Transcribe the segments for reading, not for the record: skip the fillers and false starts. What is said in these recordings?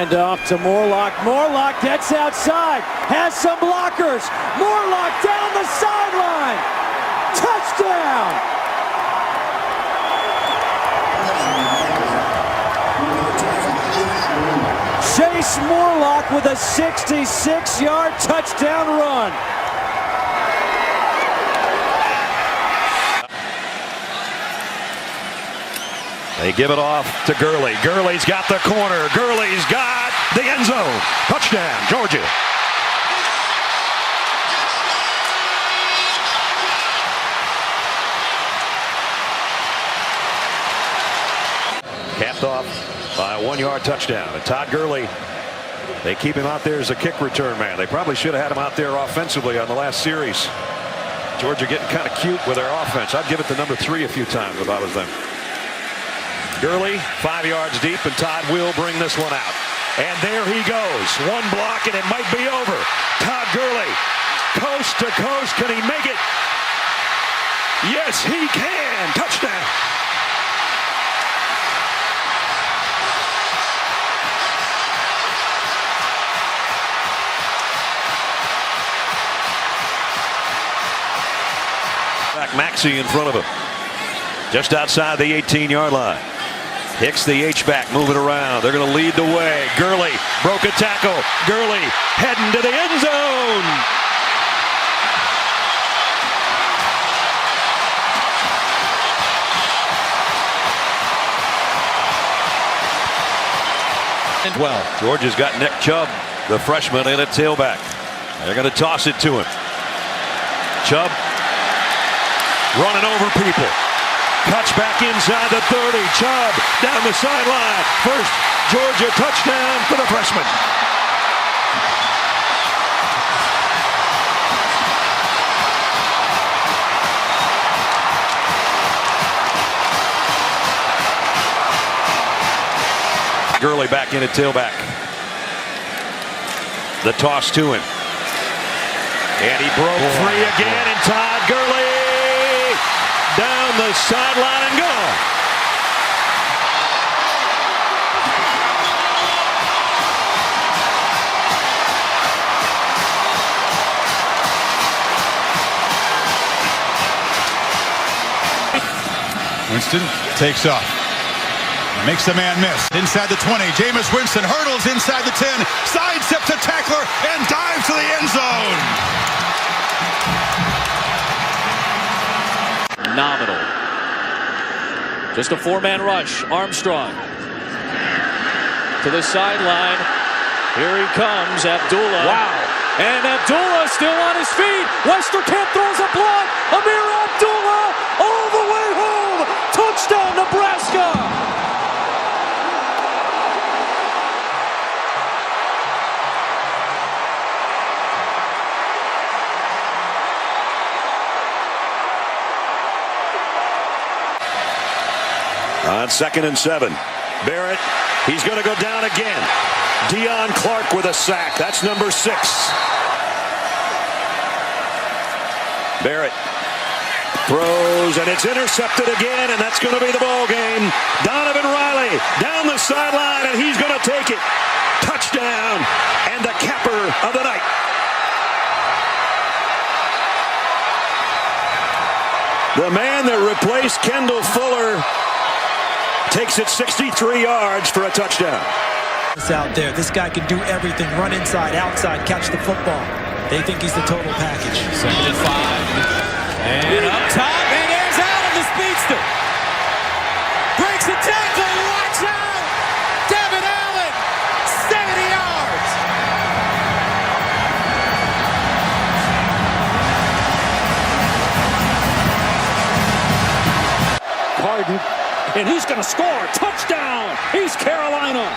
Hand off to Morlock. Morlock gets outside. Has some blockers. Morlock down the sideline. Touchdown. Chase Morlock with a 66-yard touchdown run. They give it off to Gurley. Gurley's got the corner. Gurley's got the end zone. Touchdown, Georgia. Capped off by a 1-yard touchdown. And Todd Gurley, they keep him out there as a kick return man. They probably should have had him out there offensively on the last series. Georgia getting kind of cute with their offense. I'd give it to number 3 a few times if I was them. Gurley 5 yards deep, and Todd will bring this one out. And there he goes. One block and it might be over. Todd Gurley, coast to coast. Can he make it? Yes, he can. Touchdown. Back Maxey in front of him. Just outside the 18-yard line. Hicks the H-back moving around. They're going to lead the way. Gurley broke a tackle. Gurley heading to the end zone. And well, Georgia's got Nick Chubb, the freshman, in at tailback. They're going to toss it to him. Chubb running over people. Cuts back inside the 30. Chubb down the sideline. First Georgia touchdown for the freshman. Gurley back in at tailback. The toss to him. And he broke free again, and Todd Gurley down the sideline and gone. Winston takes off. Makes the man miss. Inside the 20. Jameis Winston hurdles inside the 10. Sidesteps a tackler and dives to the end zone. Nominal. Just a 4-man rush. Armstrong to the sideline. Here he comes, Abdullah. Wow. And Abdullah still on his feet. Westerkamp throws a block. Amir Abdullah all the way home. Touchdown, Nebraska. On 2nd and 7. Barrett, he's going to go down again. Deion Clark with a sack. That's number 6. Barrett throws, and it's intercepted again, and that's going to be the ball game. Donovan Riley down the sideline, and he's going to take it. Touchdown, and the capper of the night. The man that replaced Kendall Fuller takes it 63 yards for a touchdown. Out there, this guy can do everything: run inside, outside, catch the football. They think he's the total package. 2nd and 5, and up top, and there's Allen, the speedster. Breaks the tackle. Watch out, Devin Allen, 70 yards. Carden. And he's going to score. Touchdown. He's Carolina.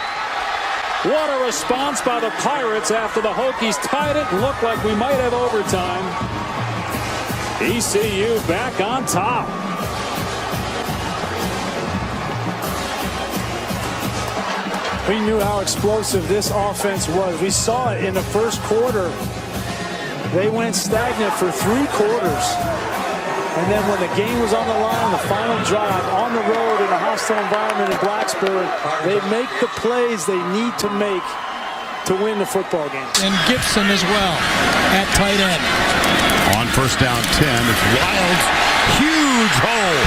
What a response by the Pirates after the Hokies tied it and looked like we might have overtime. ECU back on top. We knew how explosive this offense was. We saw it in the first quarter. They went stagnant for 3 quarters. And then when the game was on the line, the final drive on the road in a hostile environment in Blacksburg, they make the plays they need to make to win the football game. And Gibson as well at tight end. On first down 10, it's Wilds. Huge hole.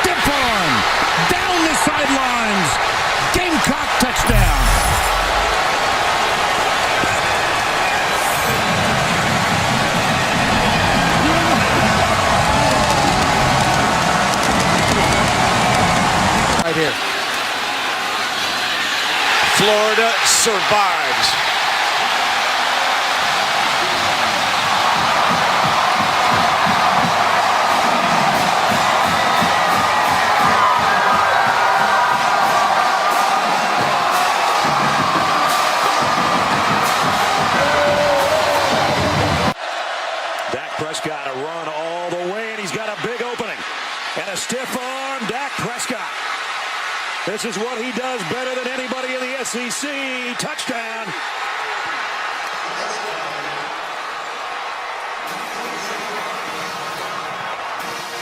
Stiff arm. Down the sidelines. Gamecock touchdown. Right here. Florida survives. Dak Prescott a run all the way, and he's got a big opening. And a stiff arm, Dak Prescott. This is what he does better than anybody in the SEC. Touchdown.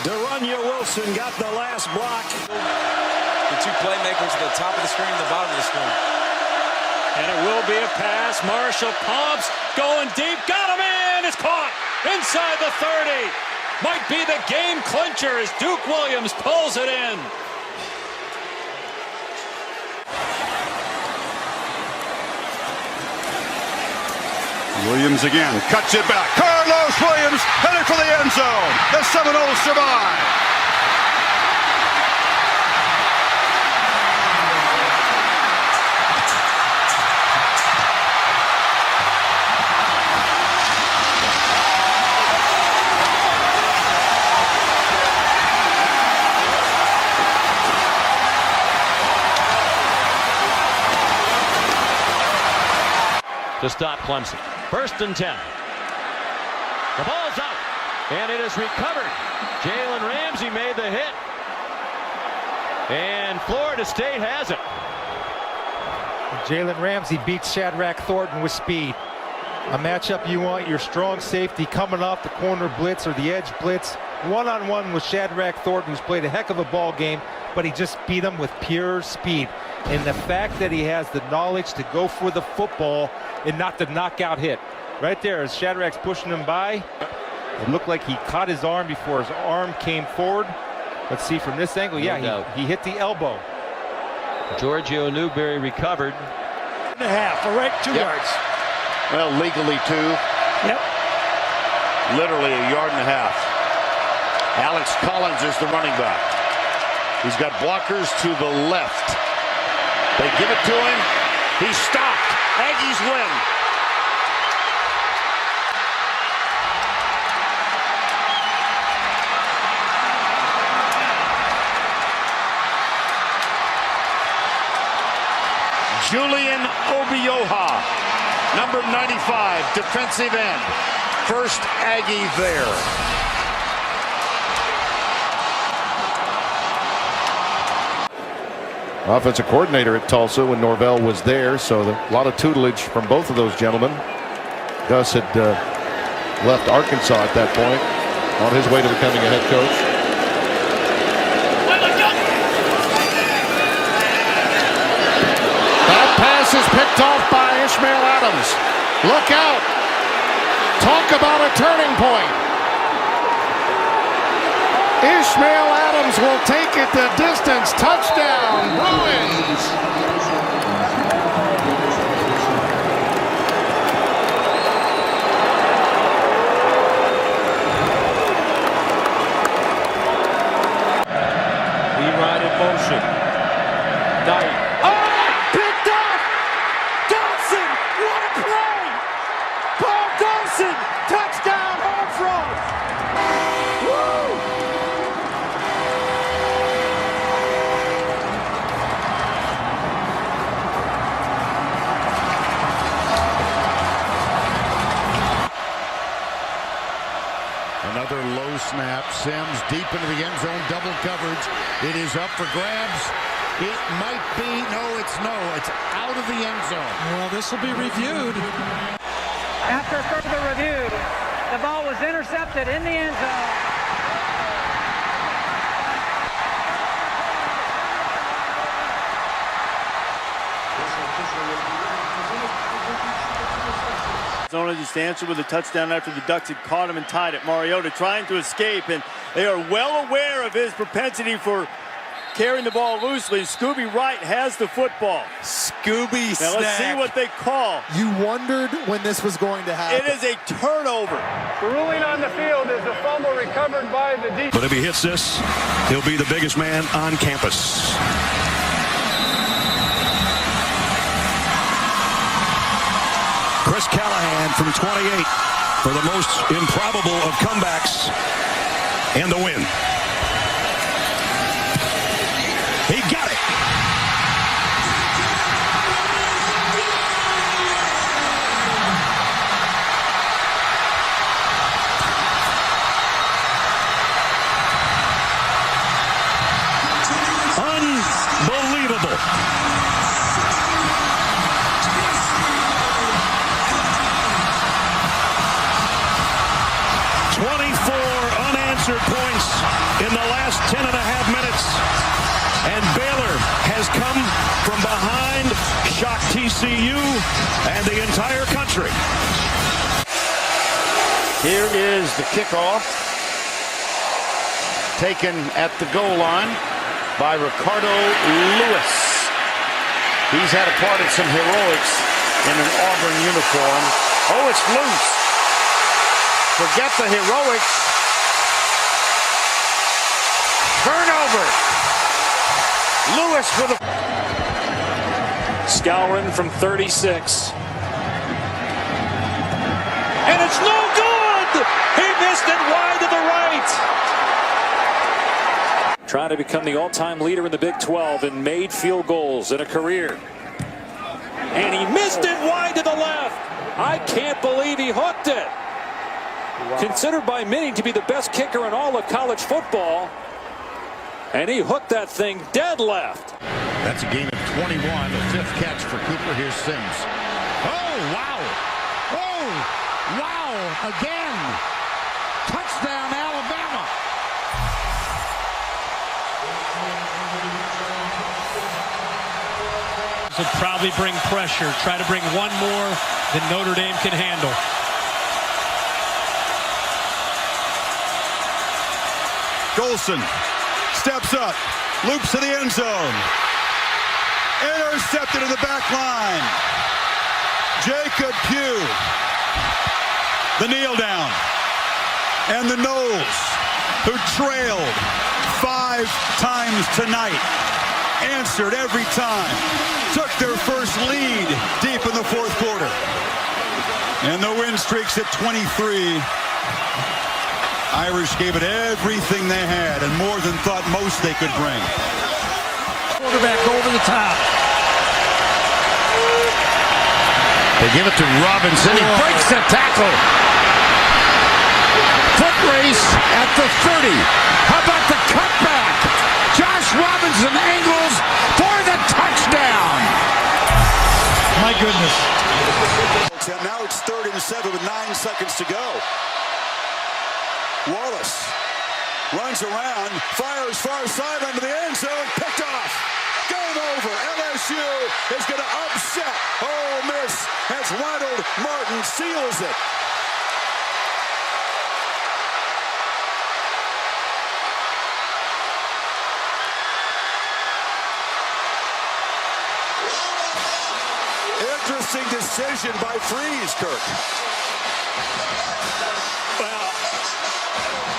De'Runnya Wilson got the last block. The two playmakers at the top of the screen and the bottom of the screen. And it will be a pass. Marshall pumps, going deep, got him in. It's caught inside the 30. Might be the game clincher as Duke Williams pulls it in. Williams again, cuts it back. Carlos Williams headed for the end zone. The Seminoles survive. To stop Clemson. 1st and 10. The ball's out, and it is recovered. Jalen Ramsey made the hit, and Florida State has it. Jalen Ramsey beats Shadrack Thornton with speed. A matchup you want your strong safety coming off the corner blitz or the edge blitz. One-on-one with Shadrack Thornton, who's played a heck of a ball game, but he just beat him with pure speed. And the fact that he has the knowledge to go for the football and not the knockout hit. Right there, as Shadrack's pushing him by, it looked like he caught his arm before his arm came forward. Let's see from this angle. Yeah, he hit the elbow. Giorgio Newberry recovered. And a half, all right, 2 yards. Well, legally 2. Yep. Literally a yard and a half. Alex Collins is the running back. He's got blockers to the left. They give it to him. He's stopped. Aggies win. Julian Obioha, number 95, defensive end. First Aggie there. Offensive coordinator at Tulsa when Norvell was there, so a lot of tutelage from both of those gentlemen. Gus had left Arkansas at that point, on his way to becoming a head coach. That pass is picked off by Ishmael Adams. Look out. Talk about a turning point. Ishmael Adams will take it the distance. Touchdown, Bruins. We ride in motion. Knight. Oh, picked off! Dawson, what a play! Paul Dawson, touchdown, home front! Woo! Another low snap. Sims deep into the end zone. Double coverage. It is up for grabs. It might be. No, it's no. It's out of the end zone. Well, this will be reviewed. After further review, the ball was intercepted in the end zone. Zona just answered with a touchdown after the Ducks had caught him and tied it. Mariota trying to escape, and they are well aware of his propensity for carrying the ball loosely. Scooby Wright has the football. Scooby Now snack. let's see what they call. You wondered when this was going to happen. It is a turnover. The ruling on the field is a fumble recovered by the defense. But if he hits this, he'll be the biggest man on campus. Chris Callahan from 28 for the most improbable of comebacks and the win. He got it. Unbelievable. Points in the last 10.5 minutes, and Baylor has come from behind, shocked TCU and the entire country. Here is the kickoff, taken at the goal line by Ricardo Lewis. He's had a part in some heroics in an Auburn uniform. Oh, it's loose. Forget the heroics. Turnover. Lewis with a Scouring from 36. And it's no good! He missed it wide to the right. Trying to become the all-time leader in the Big 12 in made field goals in a career. And he missed it wide to the left. I can't believe he hooked it. Wow. Considered by many to be the best kicker in all of college football. And he hooked that thing dead left. That's a gain of 21, the fifth catch for Cooper. Here's Sims. Oh, wow. Oh, wow. Again. Touchdown, Alabama. So probably bring pressure. Try to bring one more than Notre Dame can handle. Golson steps up, loops to the end zone. Intercepted in the back line. Jacob Pugh. The kneel down. And the Noles, who trailed 5 times tonight, answered every time. Took their first lead deep in the fourth quarter. And the win streak's at 23. Irish gave it everything they had and more than thought most they could bring. Quarterback over the top. They give it to Robinson. He breaks the tackle. Foot race at the 30. How about the cutback? Josh Robinson angles for the touchdown. My goodness. And now it's 3rd and 7 with 9 seconds to go. Wallace runs around, fires far sideline to the end zone, picked off. Game over. LSU is going to upset Ole Miss as Ronald Martin seals it. Interesting decision by Freeze, Kirk.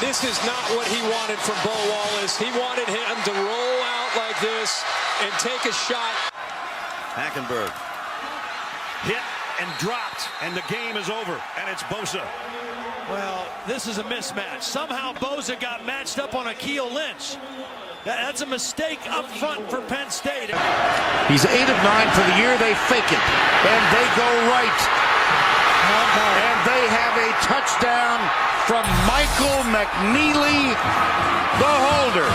This is not what he wanted from Bo Wallace. He wanted him to roll out like this and take a shot. Hackenberg hit and dropped, and the game is over, and it's Bosa. Well, this is a mismatch. Somehow Bosa got matched up on Akeel Lynch. That's a mistake up front for Penn State. He's 8 of 9 for the year. They fake it, and they go right. And they have a touchdown from Michael McNeely, the holder.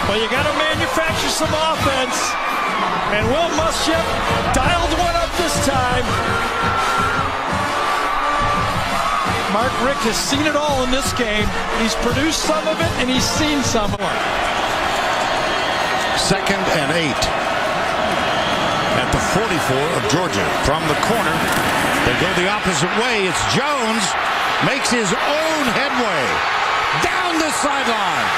Well, you got to manufacture some offense. And Will Muschamp dialed one up this time. Mark Richt has seen it all in this game. He's produced some of it, and he's seen some of it. 2nd and 8. 44 of Georgia. From the corner, they go the opposite way. It's Jones, makes his own headway down the sideline.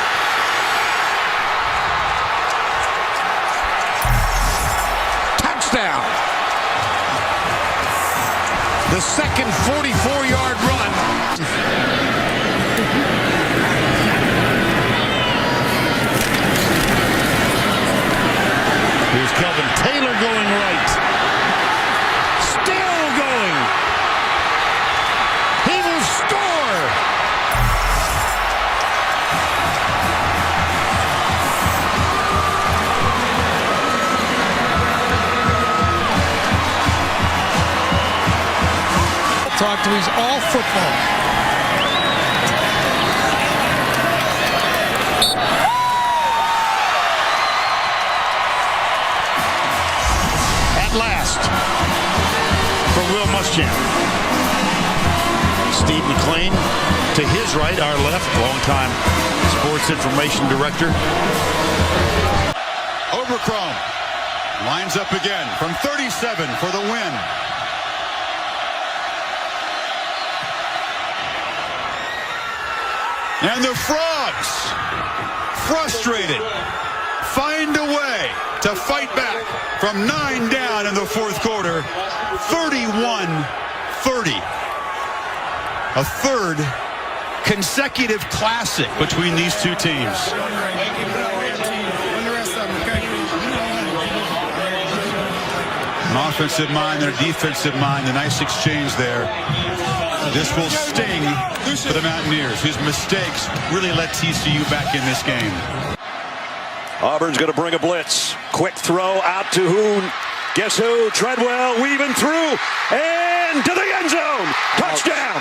Touchdown. The second 44-yard run. Here's Kelvin Taylor going right. Still going. He will score. Talk to he's all football. Last for Will Muschamp. Steve McLean to his right, our left, longtime sports information director. Overcrome lines up again from 37 for the win. And the Frogs, frustrated, find a way to fight back from 9 down in the fourth quarter, 31-30. A third consecutive classic between these two teams. An offensive mind and a defensive mind, a nice exchange there. This will sting for the Mountaineers, whose mistakes really let TCU back in this game. Auburn's going to bring a blitz. Quick throw out to who? Guess who? Treadwell weaving through and to the end zone. Touchdown.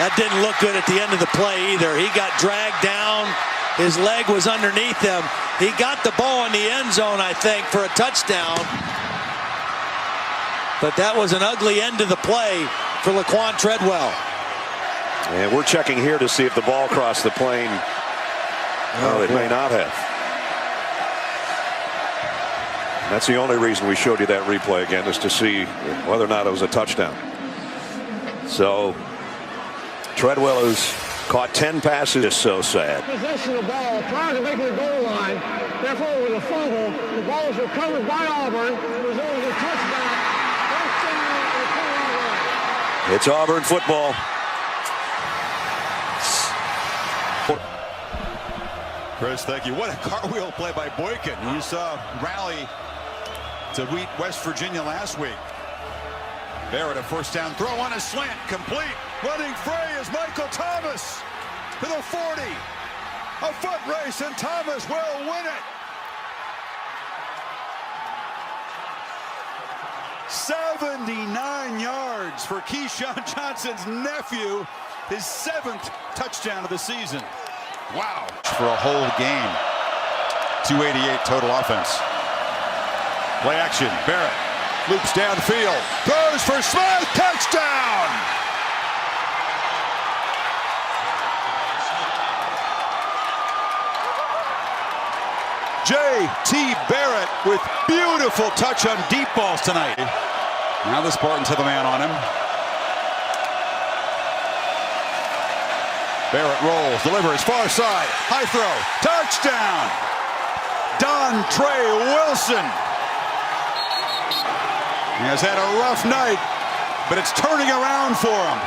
That didn't look good at the end of the play either. He got dragged down. His leg was underneath him. He got the ball in the end zone, I think, for a touchdown. But that was an ugly end to the play for Laquan Treadwell. And we're checking here to see if the ball crossed the plane. No, it may not have. That's the only reason we showed you that replay again, is to see whether or not it was a touchdown. So Treadwell has caught 10 passes. It's so sad. Possession of the ball prior to making the goal line. Therefore, with a fumble, the ball was recovered by Auburn. It was over the touchdown. It's Auburn football. Chris, thank you. What a cartwheel play by Boykin. You saw rally to beat West Virginia last week. Barrett, a first down throw on a slant, complete. Running free is Michael Thomas to the 40. A foot race, and Thomas will win it. 79 yards for Keyshawn Johnson's nephew, his 7th touchdown of the season. Wow. For a whole game. 288 total offense. Play action. Barrett loops downfield. Throws for Smith. Touchdown. J.T. Barrett with beautiful touch on deep balls tonight. Now the Spartans have a man on him. Barrett rolls, delivers, far side, high throw, touchdown! Dontre Wilson. He has had a rough night, but it's turning around for him.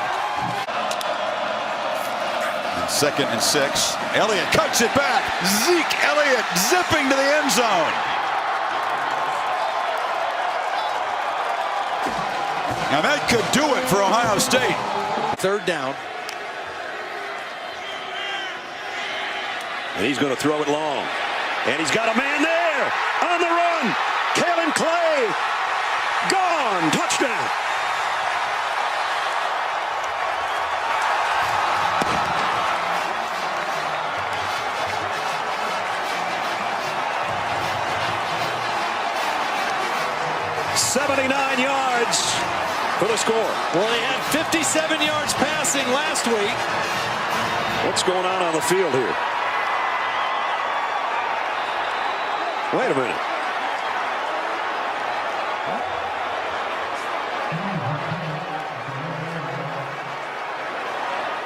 And 2nd and 6. Elliott cuts it back. Zeke Elliott zipping to the end zone. Now that could do it for Ohio State. 3rd down. And he's going to throw it long. And he's got a man there on the run. Kalen Clay. Gone. Touchdown. $79 yards for the score. Well, he had 57 yards passing last week. What's going on the field here? Wait a minute.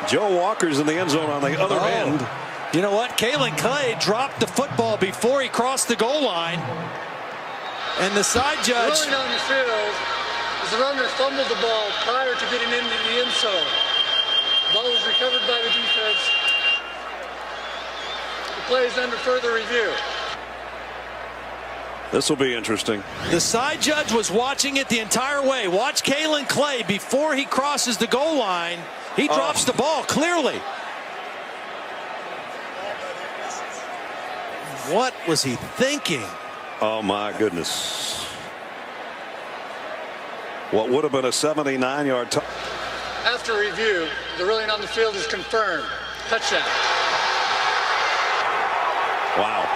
Joe Walker's in the end zone on the other end. You know what? Kalen Clay dropped the football before he crossed the goal line. And the side judge... Rolling on the field, the runner fumbled the ball prior to getting into the end zone. The ball was recovered by the defense. The play is under further review. This will be interesting. The side judge was watching it the entire way. Watch Kalen Clay before he crosses the goal line. He drops the ball clearly. What was he thinking? Oh, my goodness. What would have been a 79-yard touchdown. After review, the ruling on the field is confirmed. Touchdown. Wow.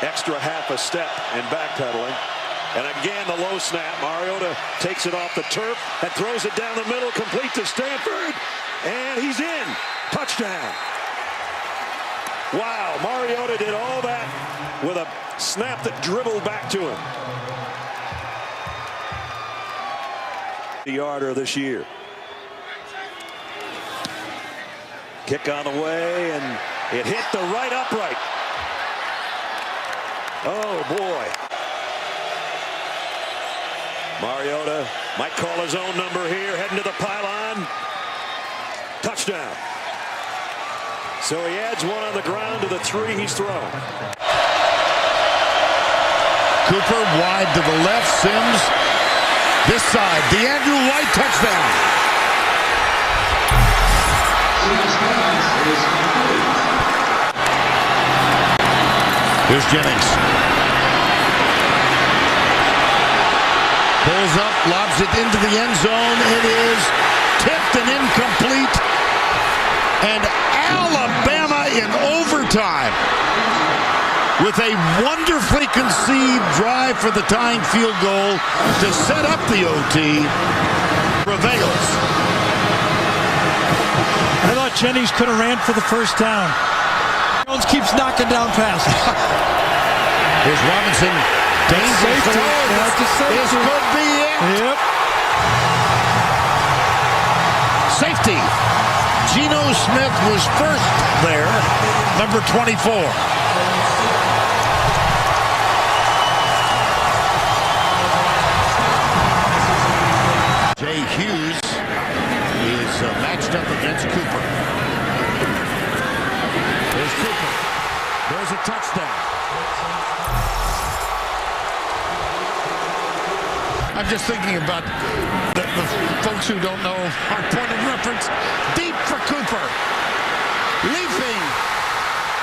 Extra half a step and backpedaling. And again, the low snap. Mariota takes it off the turf and throws it down the middle, complete to Stanford. And he's in. Touchdown. Wow, Mariota did all that with a snap that dribbled back to him. The yarder this year. Kick on the way, and it hit the right upright. Oh, boy. Mariota might call his own number here, heading to the pylon. Touchdown. So he adds one on the ground to the 3 he's thrown. Cooper wide to the left. Sims this side. DeAndrew White touchdown. Here's Jennings. Pulls up, lobs it into the end zone. It is tipped and incomplete. And Alabama in overtime with a wonderfully conceived drive for the tying field goal to set up the OT prevails. I thought Jennings could have ran for the first down. Jones keeps knocking down passes. Here's Robinson. Dangerous. This could be it. Yep. Safety. Geno Smith was first there, number 24. Jay Hughes is matched up against Cooper. There's Cooper. There's a touchdown. I'm just thinking about the folks who don't know our point of reference. Deep for Cooper. Leaping.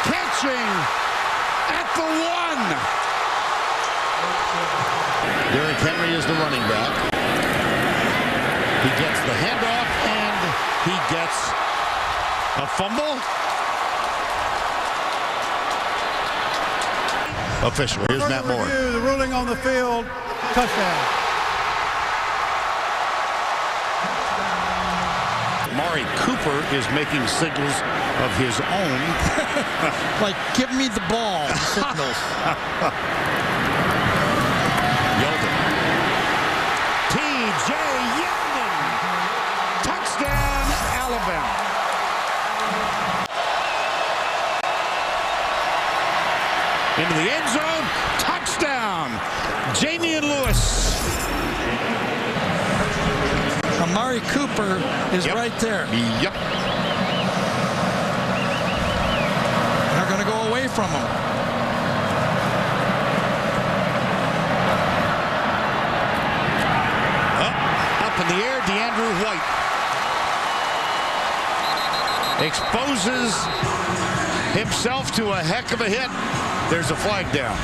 Catching. At the 1. Derrick Henry is the running back. He gets the handoff and he gets a fumble. Official. Here's Matt Moore. The ruling on the field. Touchdown. Amari Cooper is making signals of his own. Like, give me the ball signals. Yeldon. T.J. Yeldon. Touchdown, Alabama. Into the end zone. Touchdown. Jamian Lewis. Amari Cooper is right there. Yep. They're going to go away from him. Up in the air, DeAndrew White. Exposes himself to a heck of a hit. There's a flag down.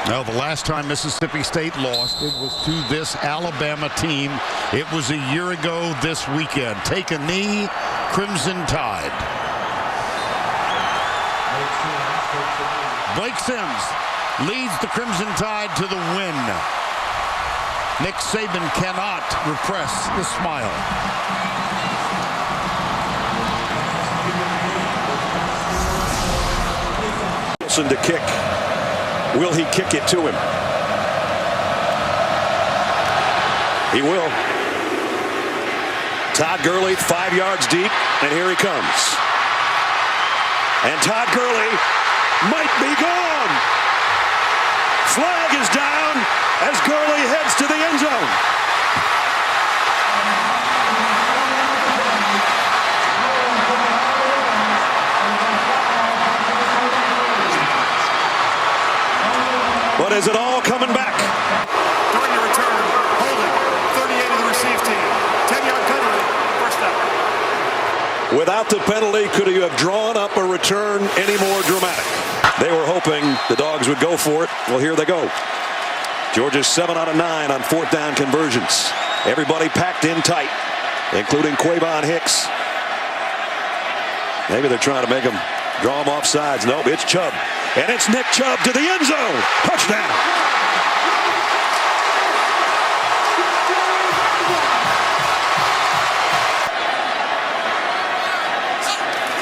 Now, the last time Mississippi State lost, it was to this Alabama team. It was a year ago this weekend. Take a knee, Crimson Tide. Blake Sims leads the Crimson Tide to the win. Nick Saban cannot repress the smile. Wilson to kick. Will he kick it to him? He will. Todd Gurley 5 yards deep, and here he comes. And Todd Gurley might be gone. Flag is down as Gurley heads to the end zone. But is it all coming back? During the return, holding 38 of the receive team. 10-yard penalty, first down. Without the penalty, could you have drawn up a return any more dramatic? They were hoping the Dogs would go for it. Well, here they go. Georgia's 7 out of 9 on 4th down conversions. Everybody packed in tight, including Quavon Hicks. Maybe they're trying to make him draw him off sides. Nope, it's Chubb. And it's Nick Chubb to the end zone. Touchdown.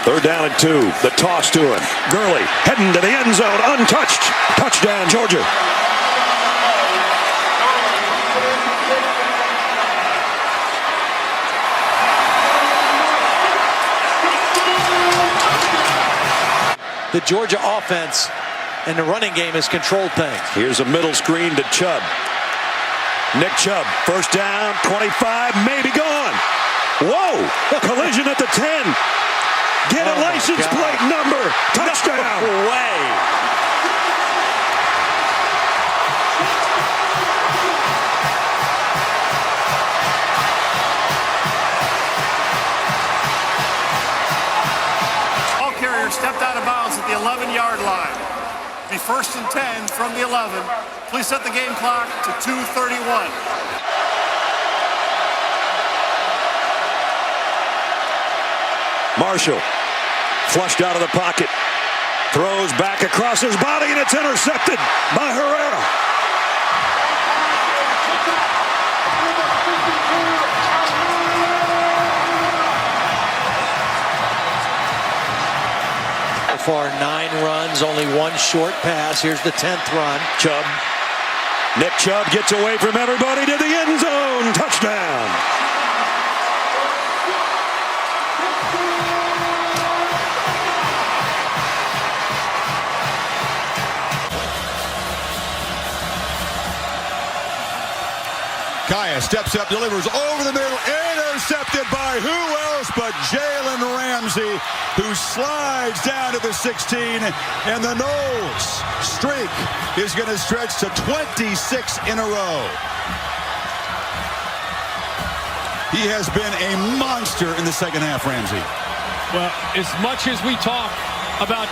Third down and 2. The toss to him. Gurley heading to the end zone, untouched. Touchdown, Georgia. The Georgia offense and the running game has controlled things. Here's a middle screen to Chubb. Nick Chubb, first down, 25, maybe gone. Whoa, collision at the 10. Get a license plate number. Touchdown. No way. Ball carrier stepped out of bounds at the 11-yard line. Be 1st and 10 from the 11. Please set the game clock to 2:31. Marshall flushed out of the pocket, throws back across his body, and it's intercepted by Herrera. So far 9 runs, only 1 short pass. Here's the 10th run. Chubb. Nick Chubb gets away from everybody to the end zone. Touchdown. Kaya steps up, delivers over the middle, intercepted by who else but Jalen Ramsey, who slides down to the 16, and the Noles streak is going to stretch to 26 in a row. He has been a monster in the second half, Ramsey. Well, as much as we talk about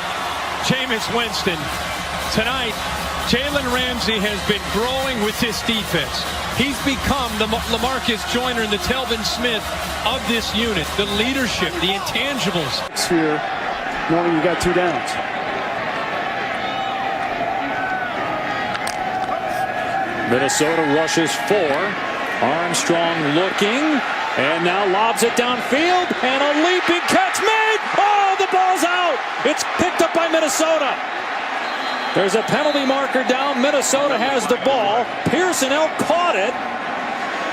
Jameis Winston, tonight, Jalen Ramsey has been growing with this defense. He's become the LaMarcus Joyner and the Telvin Smith of this unit. The leadership, the intangibles. Here, knowing you got 2 downs. Minnesota rushes 4. Armstrong looking, and now lobs it downfield, and a leaping catch made. Oh, the ball's out. It's picked up by Minnesota. There's a penalty marker down. Minnesota has the ball. Pearson-El caught it.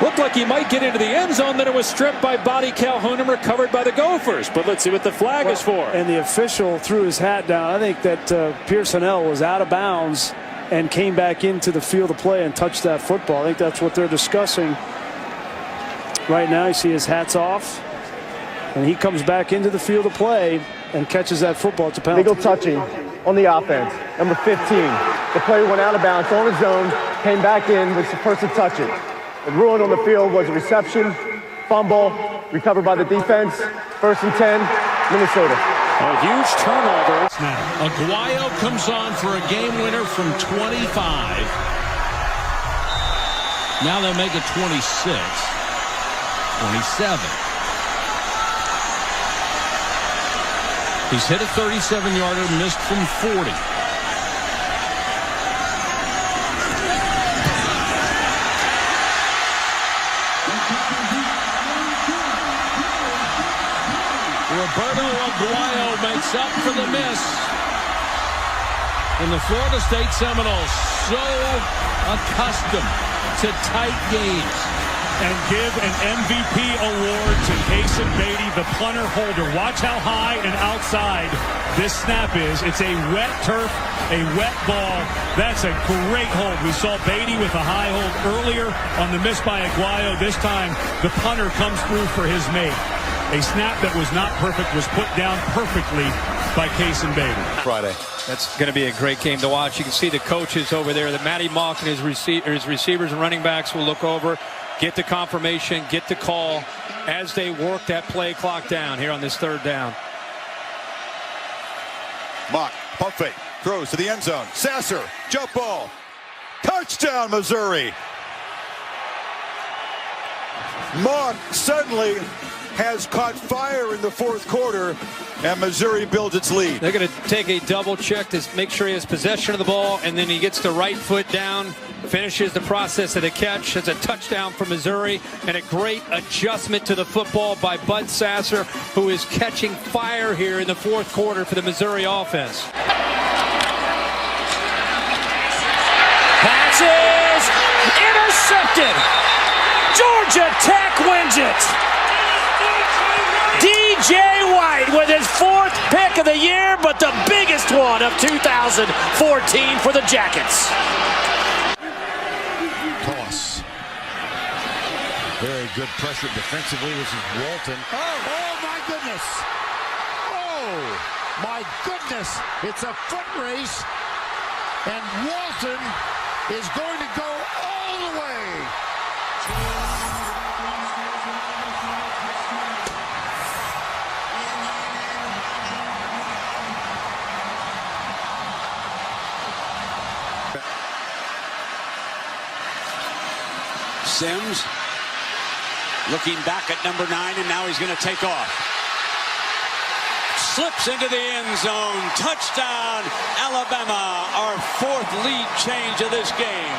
Looked like he might get into the end zone. Then it was stripped by Bobby Calhoun and recovered by the Gophers. But let's see what the flag is for. And the official threw his hat down. I think that Pearson-El was out of bounds and came back into the field of play and touched that football. I think that's what they're discussing right now. You see his hat's off. And he comes back into the field of play and catches that football. It's a penalty. Legal touching on the offense. Number 15. The player went out of bounds on his own, came back in, was the first to touch it. The ruling on the field was a reception, fumble, recovered by the defense. 1st and 10, Minnesota. A huge turnover. Aguayo comes on for a game winner from 25. Now they'll make it 26. 27. He's hit a 37-yarder, missed from 40. Roberto Aguayo makes up for the miss. And the Florida State Seminoles so accustomed to tight games. and give an MVP award to Kason Beatty, the punter holder. Watch how high and outside this snap is. It's a wet turf, a wet ball. That's a great hold. We saw Beatty with a high hold earlier on the miss by Aguayo. This time, the punter comes through for his mate. A snap that was not perfect was put down perfectly by Kason Beatty. Friday. That's going to be a great game to watch. You can see the coaches over there, that Matty Mock and his receivers and running backs will look over, get the confirmation, get the call as they work that play clock down here on this third down. Mock, pump fake, throws to the end zone. Sasser, jump ball. Touchdown, Missouri. Mock suddenly has caught fire in the fourth quarter, and Missouri builds its lead. They're going to take a double check to make sure he has possession of the ball, and then he gets the right foot down, finishes the process of the catch. It's a touchdown for Missouri, and a great adjustment to the football by Bud Sasser, who is catching fire here in the fourth quarter for the Missouri offense. Passes intercepted. Georgia Tech wins it. DJ White with his fourth pick of the year, but the biggest one of 2014 for the Jackets. Toss. Very good pressure defensively. This is Walton. Oh my goodness. Oh my goodness. It's a foot race, and Walton is going to go all the way. Sims looking back at number 9, and now he's going to take off. Slips into the end zone. Touchdown, Alabama. Our fourth lead change of this game.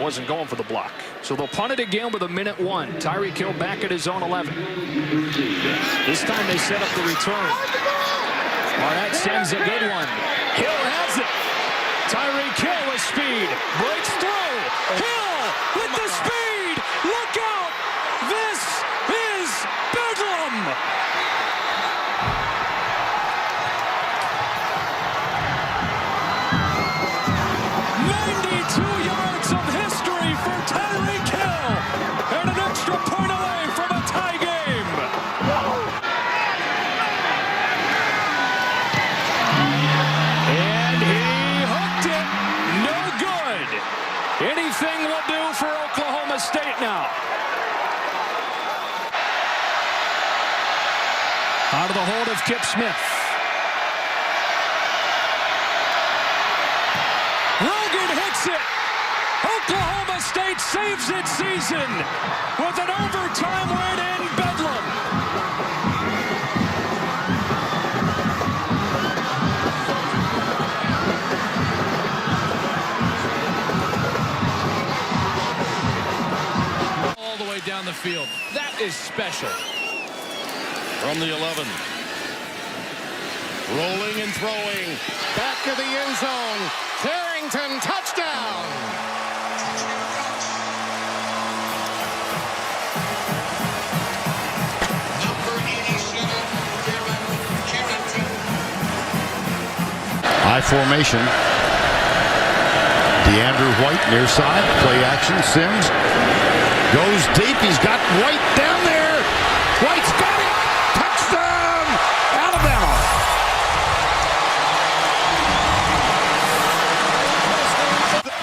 Wasn't going for the block. So they'll punt it again with 1:01. Tyreek Hill back at his own 11. This time they set up the return. Barnett sends a good one. Hill has it. Tyreek Hill with speed. Breaks through. Hill with the speed. Look out. This is Bedlam. Anything will do for Oklahoma State now. Out of the hold of Kip Smith. Rogan hits it. Oklahoma State saves its season with an overtime win in Bedlam. Down the field. That is special. From the 11. Rolling and throwing. Back to the end zone. Carrington, touchdown. Number 87, Carrington. High formation. DeAndrew White near side. Play action. Sims. Goes deep. He's got White down there. White's got it. Touchdown, Alabama.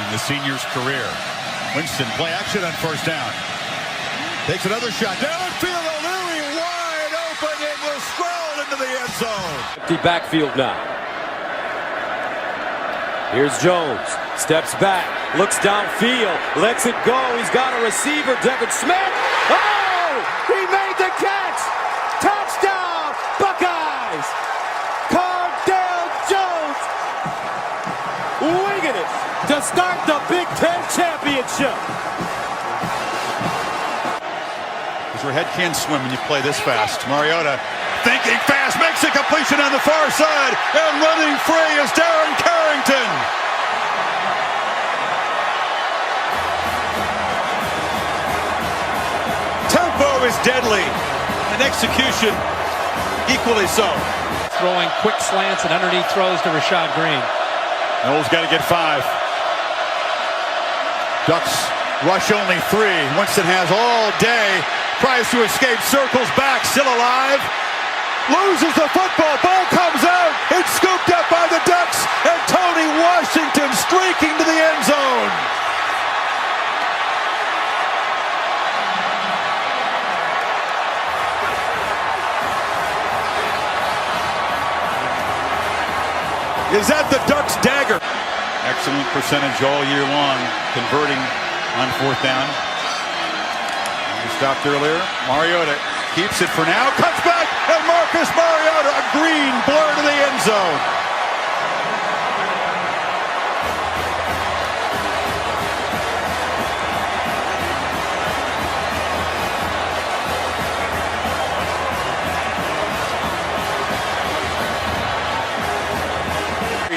In the senior's career. Winston, play action on first down. Takes another shot. Downfield, O'Leary wide open. It will scroll into the end zone. Empty backfield now. Here's Jones. Steps back. Looks downfield. Lets it go. He's got a receiver, Devin Smith. Oh! He made the catch! Touchdown, Buckeyes! Cardale Jones winging it to start the Big Ten championship. Your head can swim when you play this fast. Mariota thinks breaking fast, makes a completion on the far side, and running free is Darren Carrington. Tempo is deadly, and execution equally so. Throwing quick slants and underneath throws to Rashad Green. Knowles got to get 5. Ducks rush only 3. Winston has all day. Tries to escape, circles back, still alive. Loses the football. Ball comes out. It's scooped up by the Ducks. And Tony Washington streaking to the end zone. Is that the Ducks' dagger? Excellent percentage all year long, converting on 4th down. He stopped earlier. Mariota keeps it for now, cuts back, and Marcus Mariota, a green blur to the end zone.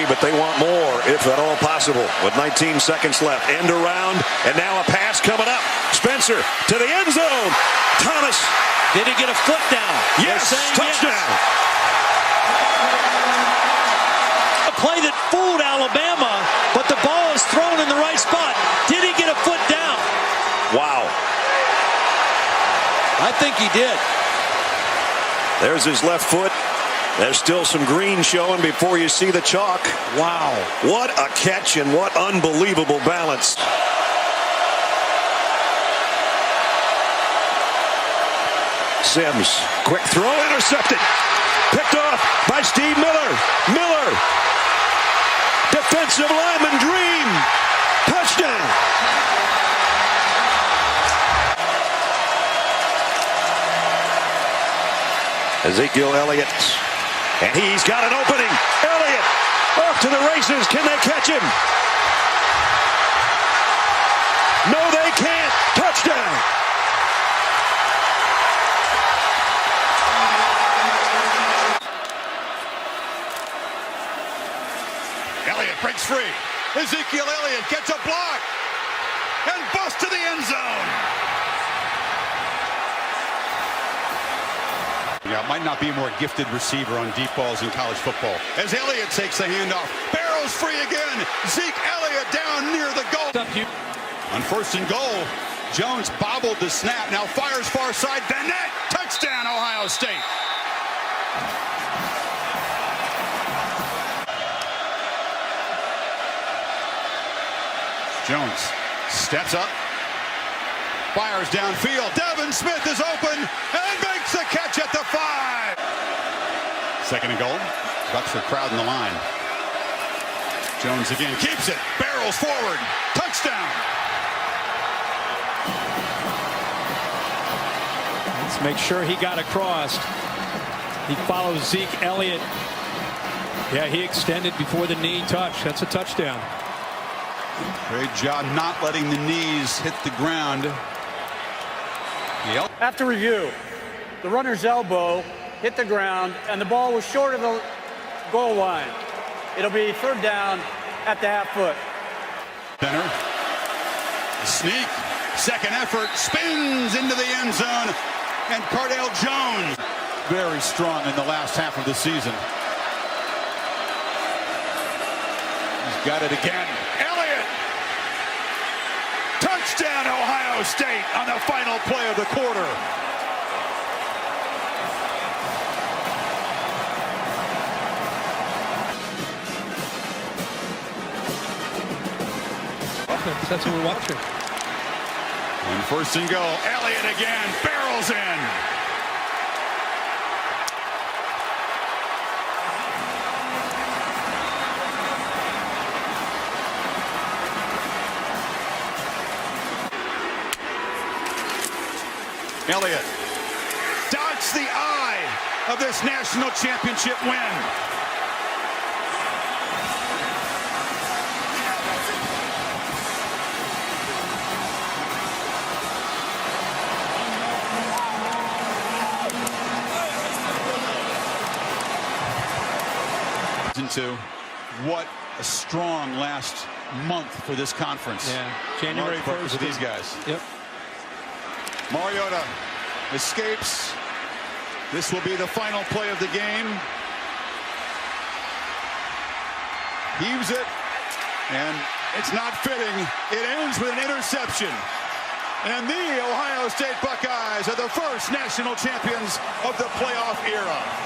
But they want more, if at all possible, with 19 seconds left. End around, and now a pass coming up. Spencer to the end zone. Thomas. Did he get a foot down? Yes, touchdown. Yes. A play that fooled Alabama, but the ball is thrown in the right spot. Did he get a foot down? Wow. I think he did. There's his left foot. There's still some green showing before you see the chalk. Wow. What a catch and what unbelievable balance. Sims, quick throw, intercepted. Picked off by Steve Miller. Miller. Defensive lineman Dream. Touchdown. Ezekiel Elliott. And he's got an opening. Elliott off to the races. Can they catch him? No, they can't. Touchdown. Elliott breaks free. Ezekiel Elliott gets a block and busts to the end zone. Yeah, might not be a more gifted receiver on deep balls in college football. As Elliott takes the handoff, barrels free again. Zeke Elliott down near the goal. On 1st and goal, Jones bobbled the snap. Now fires far side. Bennett, touchdown, Ohio State. Jones steps up. Fires downfield. Devin Smith is open and makes the catch at the 5. 2nd and goal. Bucks are crowding the line. Jones again keeps it. Barrels forward. Touchdown. Let's make sure he got across. He follows Zeke Elliott. Yeah, he extended before the knee touch. That's a touchdown. Great job not letting the knees hit the ground. After review, the runner's elbow hit the ground and the ball was short of the goal line. It'll be 3rd down at the half foot. Center. The sneak. 2nd effort. Spins into the end zone. And Cardale Jones. Very strong in the last half of the season. He's got it again. Elliott. Touchdown, Ohio State on the final play of the quarter. That's what we're watching. On 1st and goal, Elliott again barrels in. Elliott dots the I of this national championship win. Into what a strong last month for this conference. Yeah, January 1st for these guys. Yep. Mariota escapes. This will be the final play of the game. Heaves it, and it's not fitting. It ends with an interception. And the Ohio State Buckeyes are the first national champions of the playoff era.